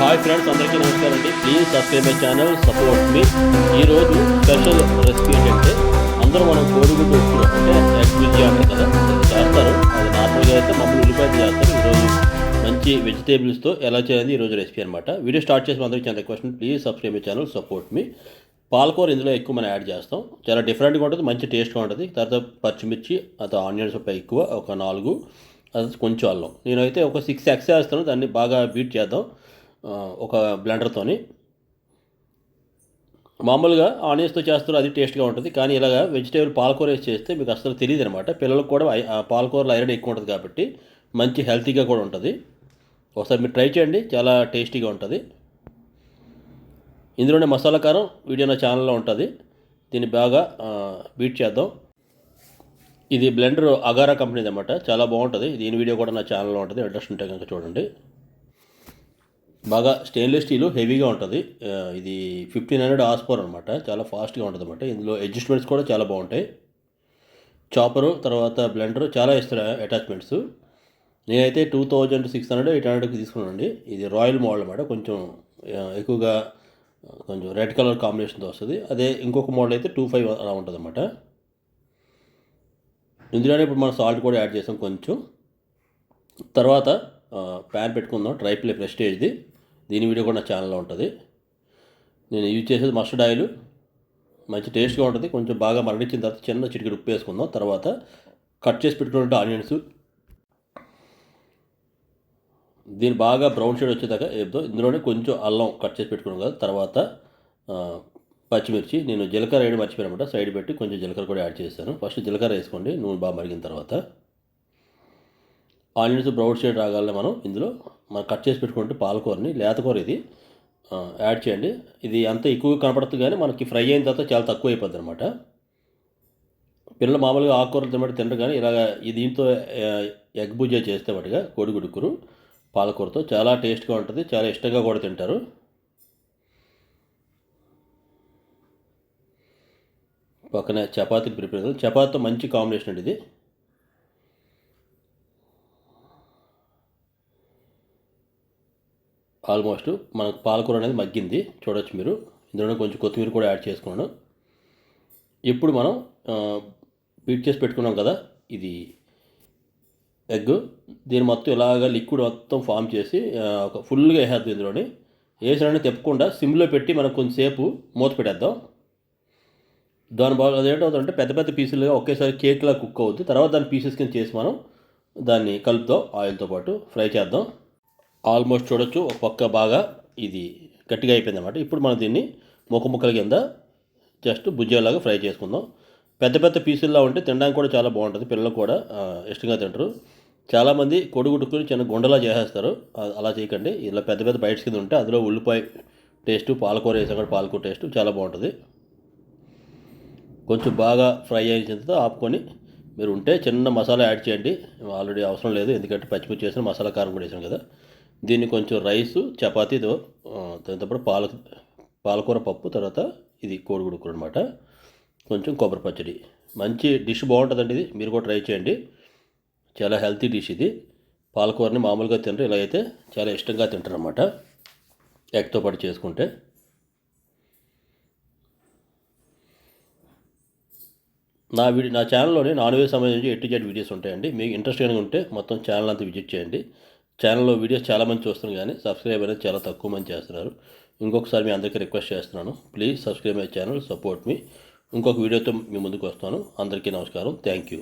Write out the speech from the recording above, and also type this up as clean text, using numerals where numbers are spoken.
Hi friends, అందరికీ నమస్కారం అండి. Please subscribe my channel, support me. ఈరోజు స్పెషల్ రెసిపీ ఏంటంటే అందరూ మనం కోడిగుడ్డు ఉప్పుడు అంటే ఎగ్ బుజ్జి అంటారు కదా, అది చేస్తారు. అది నార్మల్గా అయితే మమ్మల్ని ఉల్లిపాయలు చేస్తారు. ఈరోజు మంచి వెజిటేబుల్స్తో ఎలా చేయాలి ఈరోజు రెసిపీ అనమాట. వీడియో స్టార్ట్ చేసి అందరికీ చాలా request, please subscribe my channel, support me. పాలకూర ఇందులో ఎక్కువ మనం యాడ్ చేస్తాం. చాలా డిఫరెంట్గా ఉంటుంది, మంచి టేస్ట్గా ఉంటుంది. తర్వాత పచ్చిమిర్చి, తర్వాత ఆనియన్స్ ఎక్కువ ఒక 4, అది కొంచెం అల్లం. నేనైతే ఒక 6 ఎగ్స్ వేస్తాను. దాన్ని బాగా బీట్ చేద్దాం ఒక బ్లెండర్తోని. మామూలుగా ఆనియన్స్తో చేస్తారు, అది టేస్ట్గా ఉంటుంది. కానీ ఇలాగ వెజిటేబుల్ పాలకూర వేసి చేస్తే మీకు అసలు తెలియదు అనమాట. పిల్లలకు కూడా పాలకూరలో ఐరన్ ఎక్కువ ఉంటుంది కాబట్టి మంచి హెల్తీగా కూడా ఉంటుంది. ఒకసారి మీరు ట్రై చేయండి, చాలా టేస్టీగా ఉంటుంది. ఇందులోనే మసాలా కారం వీడియో నా ఛానల్లో ఉంటుంది. దీన్ని బాగా బీట్ చేద్దాం. ఇది బ్లెండర్ అగారా కంపెనీది అనమాట, చాలా బాగుంటుంది. దీని వీడియో కూడా నా ఛానల్లో ఉంటుంది, ఇంట్రెస్ట్ ఉంటే కనుక చూడండి. బాగా స్టెయిన్లెస్ స్టీలు, హెవీగా ఉంటుంది. ఇది 1500 హార్స్ అనమాట, చాలా ఫాస్ట్గా ఉంటుంది అనమాట. ఇందులో అడ్జస్ట్మెంట్స్ కూడా చాలా బాగుంటాయి. చాపరు తర్వాత బ్లెండర్ చాలా ఇస్తారు అటాచ్మెంట్స్. నేనైతే 2600 800కి తీసుకున్నానండి. ఇది రాయల్ మోడల్ అనమాట, కొంచెం ఎక్కువగా కొంచెం రెడ్ కలర్ కాంబినేషన్తో వస్తుంది. అదే ఇంకొక మోడల్ అయితే 25 అలా ఉంటుంది అనమాట. ఇందులోనే ఇప్పుడు మనం సాల్ట్ కూడా యాడ్ చేసాం కొంచెం. తర్వాత ప్యాన్ పెట్టుకుందాం, ట్రైప్లే ప్రెస్టేజ్ది. దీని వీడియో కూడా నా ఛానల్లో ఉంటుంది. నేను యూజ్ చేసేది మస్టర్డ్ ఆయిల్, మంచి టేస్ట్గా ఉంటుంది. కొంచెం బాగా మరడించిన తర్వాత చిన్న చిటికెడు ఉప్పు వేసుకుందాం. తర్వాత కట్ చేసి పెట్టుకున్నట్టు ఆనియన్స్, దీన్ని బాగా బ్రౌన్ షేడ్ వచ్చేదాకా వేద్దాం. ఇందులోనే కొంచెం అల్లం కట్ చేసి పెట్టుకున్నాం కదా. తర్వాత పచ్చిమిర్చి, నేను జీలకర్ర వేయడం మర్చిపోయానమాట, సైడ్ పెట్టి కొంచెం జీలకర్ర కూడా యాడ్ చేశాను. ఫస్ట్ జీలకర్ర వేసుకోండి, నూనె బాగా మరిగిన తర్వాత ఆనియన్స్ బ్రౌన్ షేడ్ రాగాలని మనం కట్ చేసి పెట్టుకుంటే పాలకూరని, లేతకూర ఇది యాడ్ చేయండి. ఇది అంత ఎక్కువగా కనపడుతుంది కానీ మనకి ఫ్రై అయిన తర్వాత చాలా తక్కువ అయిపోద్ది అనమాట. పిల్లలు మామూలుగా ఆకుకూరలు తినరు కానీ ఇలాగ దీంతో ఎగ్ బుజ్జా చేస్తే వాటిగా కోడిగుడ్డు పాలకూరతో చాలా టేస్ట్గా ఉంటుంది, చాలా ఇష్టంగా కూడా తింటారు. పక్కన చపాతీలు ప్రిపేర్ చేద్దాం. చపాతీతో మంచి కాంబినేషన్ అండి ఇది. ఆల్మోస్ట్ మనకు పాలకూర అనేది మగ్గింది, చూడొచ్చు మీరు. ఇందులో కొంచెం కొత్తిమీర కూడా యాడ్ చేసుకున్నాను. ఇప్పుడు మనం బీట్ చేసి పెట్టుకున్నాం కదా ఇది ఎగ్, దీన్ని మొత్తం ఇలాగా లిక్విడ్ మొత్తం ఫామ్ చేసి ఒక ఫుల్గా వేసేద్దాం. ఇందులోని వేసినా తిప్పకుండా సిమ్లో పెట్టి మనం కొంచెంసేపు మూత పెట్టేద్దాం. దాని బాగా అదేంటవుతుందంటే పెద్ద పెద్ద పీసులుగా ఒకేసారి కేక్లా కుక్ అవుద్ది. తర్వాత దాని పీసెస్ కింద చేసి మనం దాన్ని కలుపుతాం, ఆయిల్తో పాటు ఫ్రై చేద్దాం. ఆల్మోస్ట్ చూడొచ్చు ఒక పక్క బాగా ఇది గట్టిగా అయిపోయింది అనమాట. ఇప్పుడు మనం దీన్ని ముక్కల కింద జస్ట్ బుజ్జేలాగా ఫ్రై చేసుకుందాం. పెద్ద పెద్ద పీసుల్లో ఉంటే తినడానికి కూడా చాలా బాగుంటుంది, పిల్లలు కూడా ఇష్టంగా తింటారు. చాలామంది కొడుకుని చిన్న గుండలా చేసేస్తారు, అలా చేయకండి. ఇలా పెద్ద పెద్ద బైట్స్ కింద ఉంటే అందులో ఉల్లిపాయ టేస్టు, పాలకూర వేసాం కూడా పాలకూర టేస్టు చాలా బాగుంటుంది. కొంచెం బాగా ఫ్రై అయిన తర్వాత ఆపుకొని మీరు ఉంటే చిన్న మసాలా యాడ్ చేయండి. ఆల్రెడీ అవసరం లేదు, ఎందుకంటే పచ్చిమిర్చి వేసిన మసాలా కారం కూడా వేసాం కదా. దీన్ని కొంచెం రైసు చపాతీతో, దాంతోపాటు పాలకూర పప్పు, తర్వాత ఇది కోడిగుడ్డు కూర అనమాట, కొంచెం కొబ్బరి పచ్చడి. మంచి డిష్ బాగుంటుందండి ఇది, మీరు కూడా ట్రై చేయండి. చాలా హెల్తీ డిష్ ఇది. పాలకూరని మామూలుగా తింటారు, ఇలా అయితే చాలా ఇష్టంగా తింటారు అన్నమాట ఎగ్తో పాటు చేసుకుంటే. నా ఛానల్లోనే నాన్ వెజ్ సంబంధించి A to Z వీడియోస్ ఉంటాయండి. మీకు ఇంట్రెస్ట్ కనుక ఉంటే మొత్తం ఛానల్ అంతా విజిట్ చేయండి. ఛానల్లో వీడియోస్ చాలామంది చూస్తున్నారు కానీ సబ్స్క్రైబ్ అనేది చాలా తక్కువ మంది చేస్తున్నారు. ఇంకొకసారి మీ అందరికీ రిక్వెస్ట్ చేస్తున్నాను, please subscribe my channel, support me. ఇంకొక వీడియోతో మీ ముందుకు వస్తాను. అందరికీ నమస్కారం, థ్యాంక్ యూ.